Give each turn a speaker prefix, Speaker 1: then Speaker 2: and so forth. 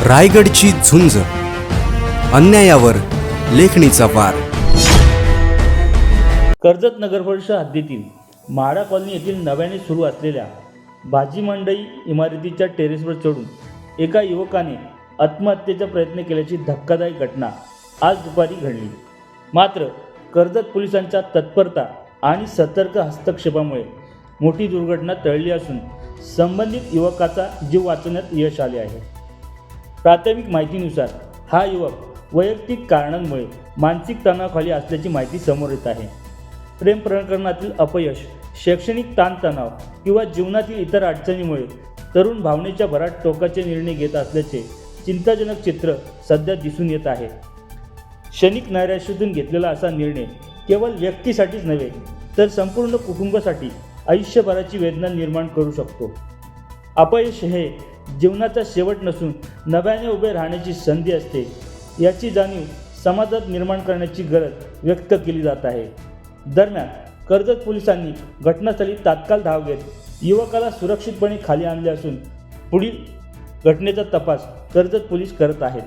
Speaker 1: रायगडची झुंज, अन्यायावर लेखणीचा वार.
Speaker 2: कर्जत नगरपरिषद हद्दीतील म्हाडा कॉलनी येथील नव्याने सुरू असलेल्या भाजी मंडई इमारतीच्या टेरेसवर चढून एका युवकाने आत्महत्येचा प्रयत्न केल्याची धक्कादायक घटना आज दुपारी घडली. मात्र कर्जत पोलिसांच्या तत्परता आणि सतर्क हस्तक्षेपामुळे मोठी दुर्घटना टळली असून संबंधित युवकाचा जीव वाचवण्यात यश आले आहे. प्राथमिक माहितीनुसार हा युवक वैयक्तिक कारणांमुळे मानसिक तणावाखाली असल्याची माहिती समोर येत आहे. प्रेम प्रकरणातील अपयश, शैक्षणिक ताणतणाव किंवा जीवनातील इतर अडचणीमुळे तरुण भावनेच्या भरात टोकाचे निर्णय घेत असल्याचे चिंताजनक चित्र सध्या दिसून येत आहे. क्षणिक नैराश्यातून घेतलेला असा निर्णय केवळ व्यक्तीसाठीच नव्हे तर संपूर्ण कुटुंबासाठी आयुष्यभराची वेदना निर्माण करू शकतो. अपयश हे जीवनाचा शेवट नसून नव्याने उभे राहण्याची संधी असते, याची जाणीव समाजात निर्माण करण्याची गरज व्यक्त केली जात आहे. दरम्यान कर्जत पोलिसांनी घटनास्थळी तात्काळ धाव घेत युवकाला सुरक्षितपणे खाली आणले असून पुढील घटनेचा तपास कर्जत पोलीस करत आहेत.